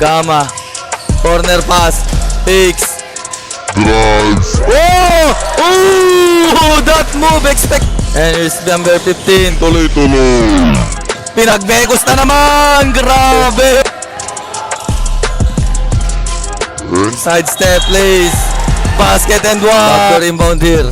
Gama. Corner pass. Fix. Drives. Oh! Oh! That move expect. And here's number 15. Tuloy-tuloy. Pinagbekos na naman! Grabe! Side step, please. Basket and one. Back to inbound here.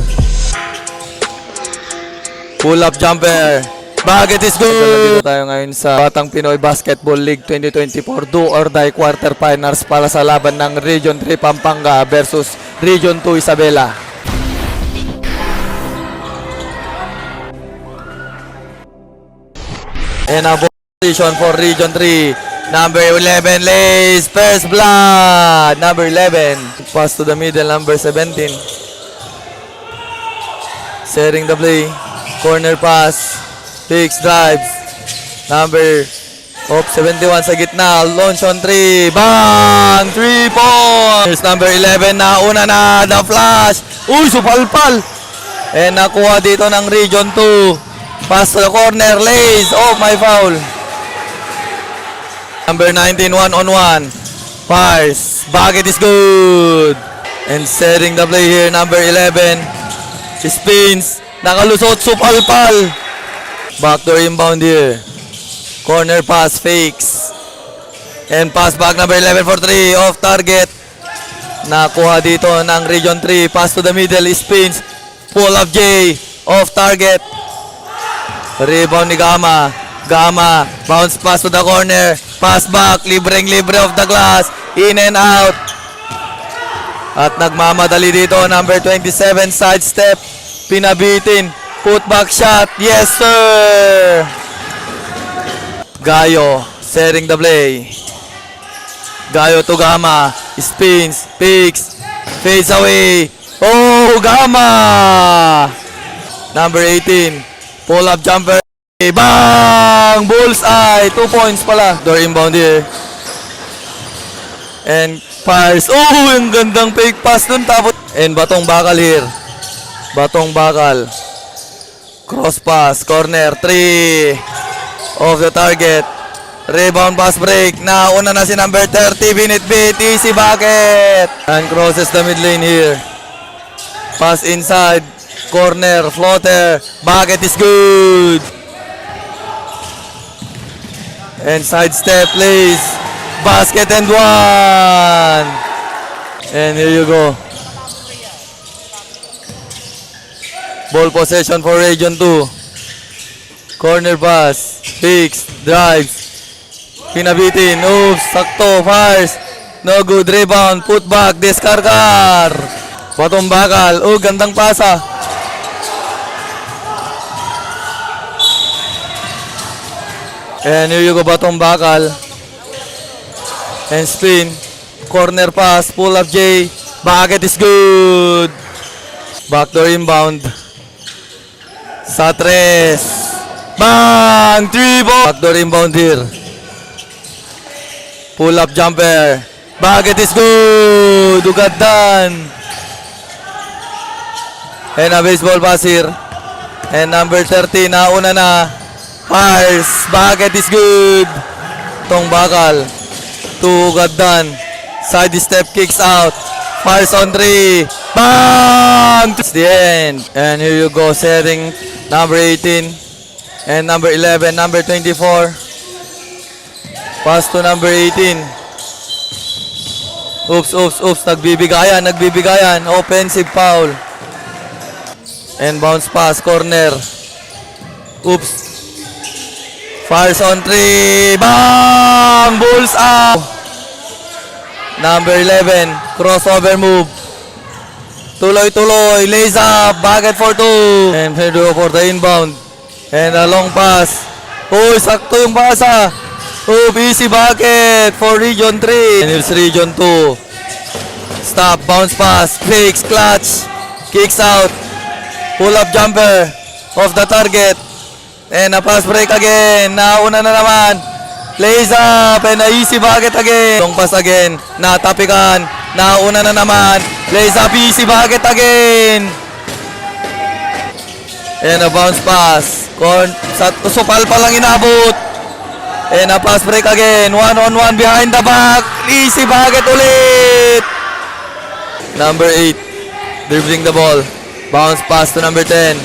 Pull up jumper. Basket is good. Dito tayo ngayon sa Batang Pinoy Basketball League 2024 Do or Die Quarterfinals para sa laban ng Region 3 Pampanga versus Region 2 Isabela. And a position for Region 3. Number 11 lays first blood. Number 11. Pass to the middle. Number 17. Setting the play. Corner pass. Fix drives. Number 71 sa gitna. Launch on 3. Bang! 3 points. Here's number 11 na una na. The flash. Uy, supalpal. And nakuha dito ng Region 2. Pass to the corner, lays. Oh, my foul. Number 19, 1-on-1. Fires. Bucket is good. And setting the play here, number 11. Spins. Nakalusot, supalpal. Backdoor inbound here. Corner pass, fakes. And pass back, number 11 for 3. Off target. Nakuha dito ng Region 3. Pass to the middle, spins. Pull up J. Off target. Rebound ni Gama. Gama. Bounce pass to the corner. Pass back. Libreng-libre off the glass. In and out. At nagmamadali dito. Number 27. Side step. Pinabitin. Put back shot. Yes, sir. Gayo. Setting the play. Gayo to Gama. Spins. Picks. Fades away. Oh, Gama. Number 18. Pull up jumper. Bang! Bullseye. 2 points pala. Door inbound here. And fires. Oh, yung gandang fake pass dun. Tapos. And batong bakal here. Batong bakal. Cross pass. Corner. 3. Off the target. Rebound pass break. Nauna na si number 30. Binit-bit. Easy bucket. And crosses the mid lane here. Pass inside. Corner, floater, bucket is good. And side step, please. Basket and one. And here you go. Ball possession for Region 2. Corner pass, fix, drives. Pinabitin, oops, sakto, fires. No good, rebound, put back, diskargar. Batong bakal, oh, gandang pasa. And here you go, batong bakal. And spin. Corner pass. Pull up J. Bucket is good. Backdoor inbound. Sa tres. Bang! 3 ball. Backdoor inbound here. Pull up jumper. Bucket is good. Ugadan. And a baseball pass here. And number 30 nauna na. Fires. Bucket is good. Tong bakal. Ugadan. Side step kicks out. Fires on 3. Bang! It's the end. And here you go. Setting number 18. And number 11. Number 24. Pass to number 18. Oops, oops, oops. Nagbibigayan. Nagbibigayan. Offensive foul. And bounce pass. Corner. Oops. Fires on 3. Bang! Bulls out. Number 11. Crossover move. Tuloy-tuloy. Lays up. Bucket for 2. And here we go for the inbound. And a long pass. Uy, sakto yung pasa. Oh, easy bucket for Region 3. And here's Region 2. Stop. Bounce pass. Fakes. Clutch. Kicks out. Pull up jumper. Off the target. And a pass break again. Nauna na naman. Lays up. And a easy bucket again. Long pass again. Natapikan. Nauna na naman. Lays up. Easy bucket again. And a bounce pass. Supal pa lang inabot. And a pass break again. 1-on-1 behind the back. Easy bucket ulit. Number 8. Dribbling the ball. Bounce pass to number 10.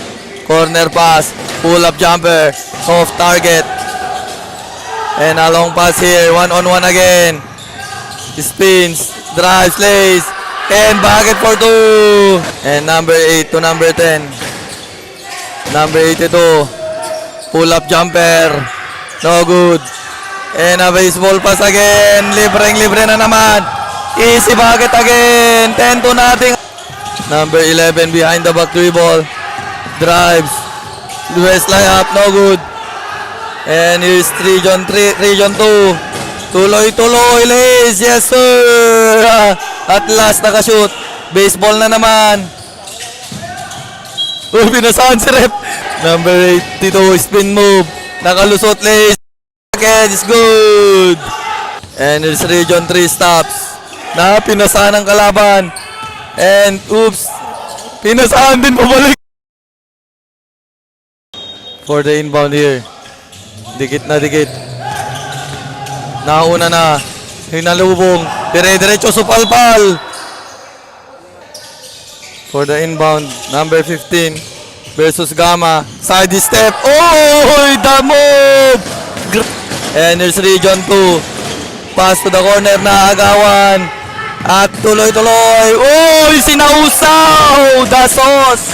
Corner pass. Pull up jumper. Off target. And a long pass here. 1-on-1 again. Spins. Drives. Lays. And bucket for 2. And number 8 to number 10. Number 82. Pull up jumper. No good. And a baseball pass again. Libreng-libre na naman. Easy bucket again. 10 to nothing. Number 11 behind the back dribble. Drives. West layup. No good. And here's region 3, region 2. Tuloy-tuloy. Lays. Yes, sir. At last, nakashoot. Baseball na naman. Oh, pinasaan si Rep. Number 82, spin move. Nakalusot, Lays. Again, it's good. And it's region 3 stops. Na, pinasaan ang kalaban. And, oops. Pinasaan din pabalik. For the inbound here. Dikit na dikit. Nauna na. Hinalubong. Dire-diretso supalpal. For the inbound, number 15 versus Gamma. Side step. Oh, the move! And there's region 2. Pass to the corner na agawan. At tuloy-tuloy. Oh, sinausaw! The sauce!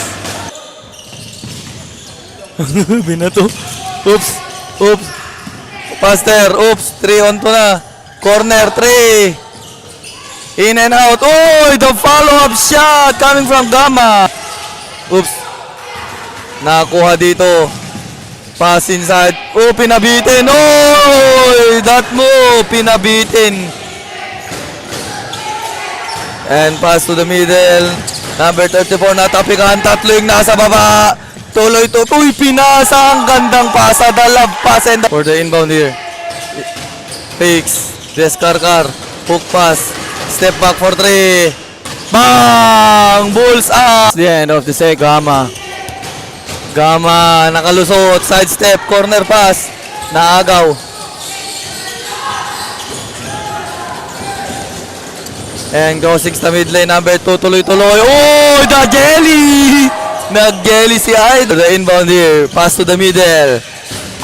Binato. Oops. Oops. Faster. Oops. 3 on 2 na. Corner 3. In and out. Oh, the follow-up shot coming from Gamma. Oops. Nakuha dito. Pass inside. Oh, pinabitin. Oh, that move. Pinabitin. And pass to the middle. Number 34 natapikan. Tatlo yung nasa baba. Tuloy-tuloy. Pinasa. Ang gandang pasa. The love pass. And for the inbound here. Fakes. Deskarkar. Hook pass. Step back for 3. Bang! Bulls up! The end of the set. Gamma. Gamma. Nakalusot. Side step. Corner pass. Naagaw. And crossing sa mid lane. Number 2. Tuloy-tuloy. Oh! The jelly! Nag-jelly si Idol. The inbound here. Pass to the middle.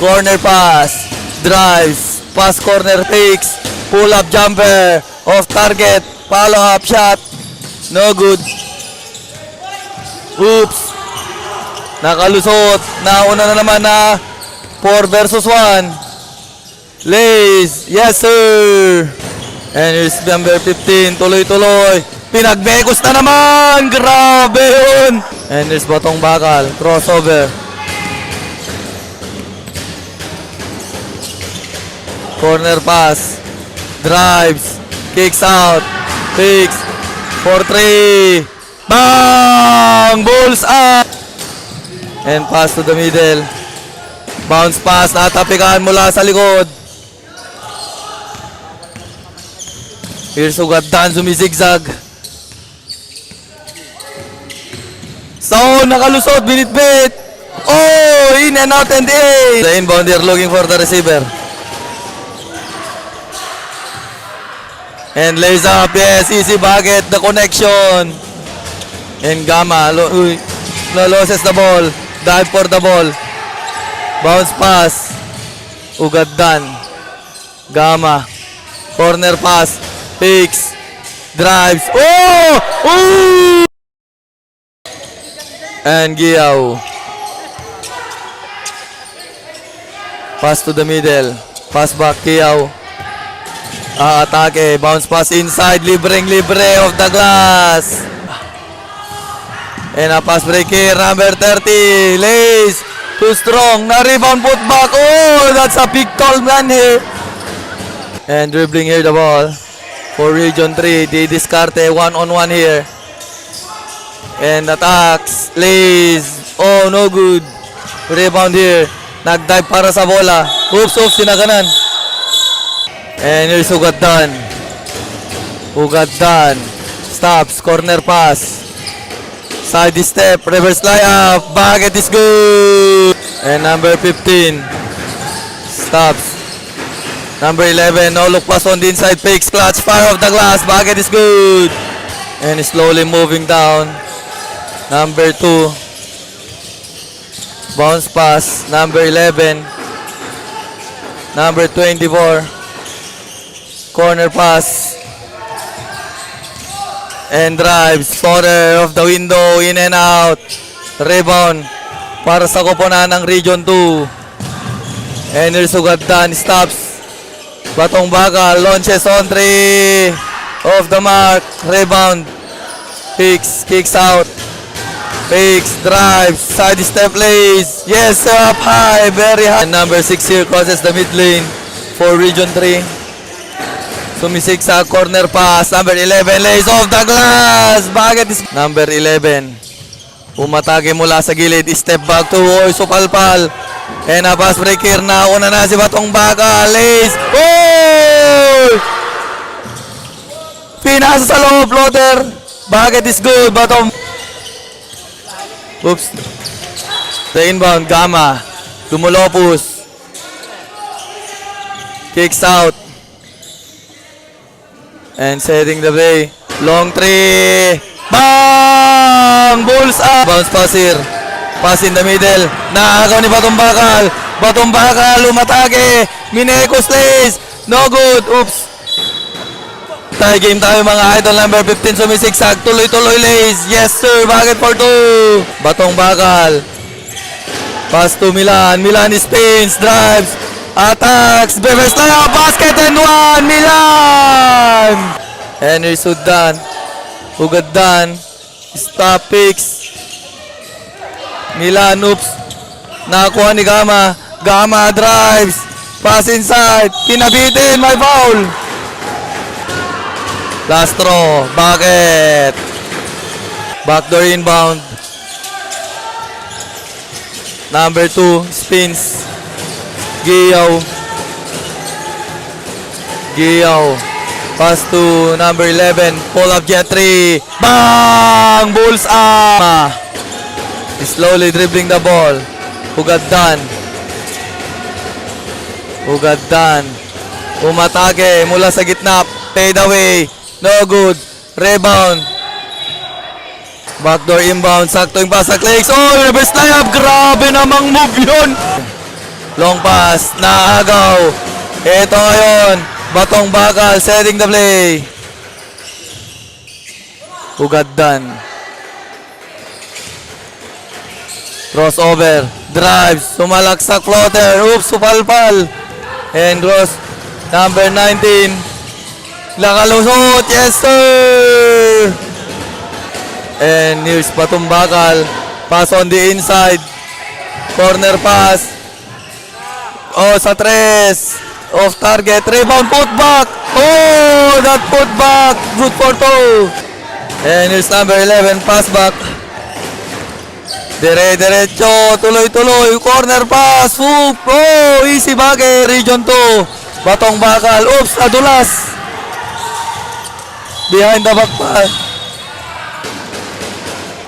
Corner pass. Drives. Pass corner fakes. Pull up jumper. Off target. Follow up shot. No good. Oops. Nakalusot. Nauna na naman na 4 versus 1. Lays. Yes, sir. And here's number 15. Tuloy-tuloy. Pinagbekos na naman. Grabe yun. And here's Batong Bakal. Crossover. Corner pass. Drives. Kicks out. Fakes. For 3. Bang! Bulls up! And pass to the middle. Bounce pass. Natapikan mula sa likod. Here's Ugaddan. Zumizigzag. So, nakalusot. Binitbit. Oh! In and out and in. The inbound here looking for the receiver. And lays up, yes, easy bucket, the connection. And Gamma, loses the ball, dive for the ball. Bounce pass, Ugaddan. Gamma, corner pass, picks, drives, oh! Oh! And Giyaw. Pass to the middle, pass back, Giyaw. Atake, bounce pass inside, libreng-libre off the glass. And a pass break here, number 30, Lays, too strong, na-rebound, put back, oh, that's a big tall man here. And dribbling here the ball for region 3, they discarte, 1-on-1 here. And attacks, Lays, oh, no good. Rebound here, nag-dive para sa bola, oops, sinaganan. And here's Ugaddan. Ugaddan. Stops. Corner pass. Side step. Reverse layup. Bucket is good. And number 15. Stops. Number 11, no look pass on the inside, fakes clutch, fire off the glass, bucket is good. And slowly moving down. Number 2, bounce pass. Number 11, number 24, corner pass. And drives, corner of the window, in and out. Rebound para sa koponan ng Region 2. And here's Ugaddan, stops. Batong bakal, launches on 3. Off the mark, rebound. Kicks out. Fakes, drives, side step lays. Yes, up high, very high. And number 6 here crosses the mid lane for Region 3. Sumisiksa, corner pass. Number 11 lays off the glass. Bucket is... Number 11. Umatake mula sa gilid. Step back to Oy Supalpal. And a pass break here na. Una na si Batong Bakal. Lays. Oh! Pinasa sa loob. Floater. Bucket is good. Batong. Oops. The inbound. Gama. Dumulopus. Kicks out. And setting the play. Long 3. Bang! Bulls up. Bounce pass here. Pass in the middle. Naagaw ni Batong Bakal. Batong Bakal umatake. Mineko slays. No good. Oops. Tie game tayo mga idol. Number 15 sumisiksag. Tuloy-tuloy lays. Yes sir. Bucket for 2. Batong Bakal. Pass to Milan. Milan spins. Drives. Attacks. Reverse layup. Basket and 1. Milan. Henry Sudan. Ugaddan. Stop picks. Milan, oops. Nakakuha ni Gama. Gama drives. Pass inside. Pinabitin. May foul. Last throw. Bucket. Backdoor inbound. Number 2. Spins. Giyaw. Pass to number 11. Pull up jet 3. Bang! Bulls up. Slowly dribbling the ball. Ugaddan. Umatake mula sa gitna. Fade away. No good. Rebound. Backdoor inbound. Sakto yung pass sa Clayks. Oh, reverse layup. Grabe namang move yun. Long pass. Naagaw. Ito ngayon. Batong Bakal setting the play. Ugaddan. Crossover. Drives. Sumalaksak floater. Oops. Supalpal. And cross. Number 19. Nakalusot. Yes sir. And here's Batong Bakal. Pass on the inside. Corner pass. Oh, sa 3. Off target. Rebound. Putback. Oh, that putback. Good for 2. And here's number 11. Pass back. Diretso. Tuloy-tuloy. Corner pass. Hoop. Oh, easy bagay. Region 2. Batong Bakal. Oops. Adulas. Behind the back pass.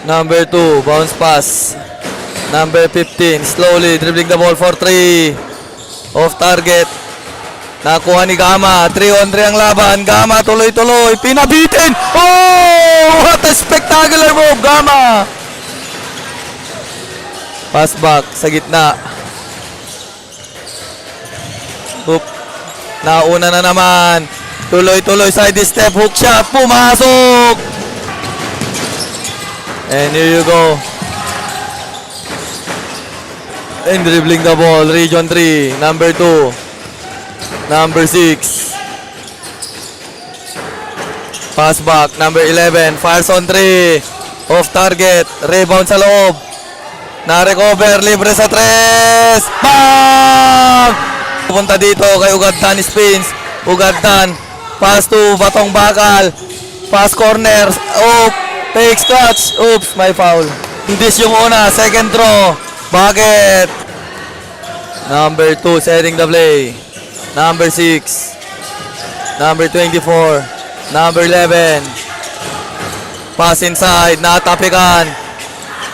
Number 2. Bounce pass. Number 15. Slowly dribbling the ball for 3. Off target. Nakuha ni Gama. 3-on-3 ang laban. Gama tuloy-tuloy. Pinabitin. Oh! What a spectacular move. Gama. Pass back sa gitna. Hoop. Nauna na naman. Tuloy-tuloy side step. Hook shot. Pumasok. And here you go. And dribbling the ball. Region 3. Number 2. Number 6. Pass back. Number 11. Fires on 3. Off target. Rebound sa loob. Na-recover. Libre sa 3. Bang! Pupunta dito kay Ugaddan. Spins. Ugaddan. Pass to Batong Bakal. Pass corner. Oh, takes clutch. Oops, may foul. This yung una. Second throw. Bucket. Number 2 setting the play. Number 6. Number 24. Number 11. Pass inside. Natapikan.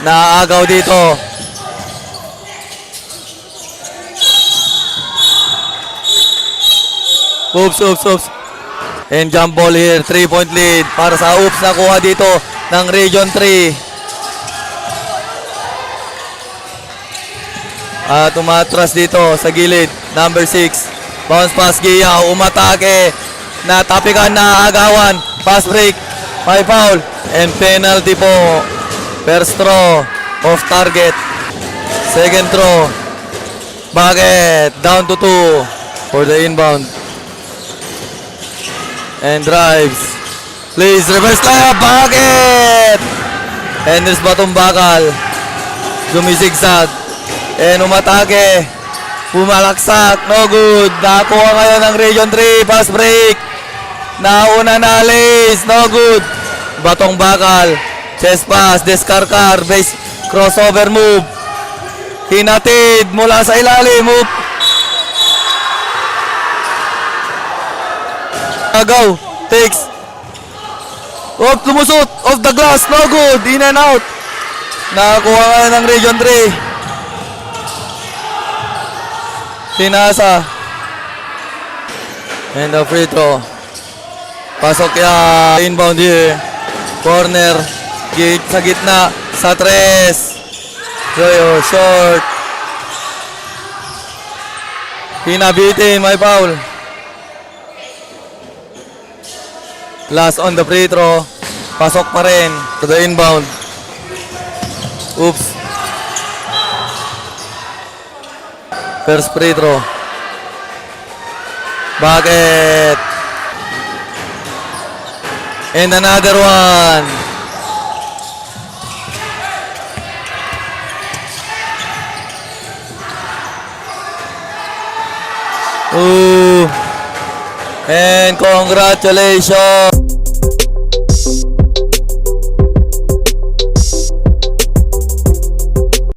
Naagaw dito. Oops. And jump ball here. 3-point lead para sa Oops na kuha dito ng Region 3. At umatras dito sa gilid. Number 6. Bounce pass Gia. Umatake. Natapikan na agawan. Pass break. May foul. And penalty po. First throw. Off target. Second throw. Bakit? Down to 2 for the inbound. And drives. Please, reverse layup. Bakit? And there's Batong Bakal. Zumizigzag. And umatake. Pumalaksak. No good. Nakuha ngayon ng Region 3. Pass break. Nauna na Lace. No good. Batong Bakal. Chest pass. Deskarkar. Base crossover move. Hinatid mula sa ilalim. Move. Agaw. Takes. Oh, lumusot. Off the glass. No good. In and out. Nakakuha ngayon ng Region 3. Tinasa. And the free throw. Pasok ya. Inbound here. Corner. Sa gitna. Sa tres. Joyo. Short. Pinabitin. May foul. Last on the free throw. Pasok pa rin. To the inbound. Oops. First free throw. Bakit? And another one. Ooh. And congratulations.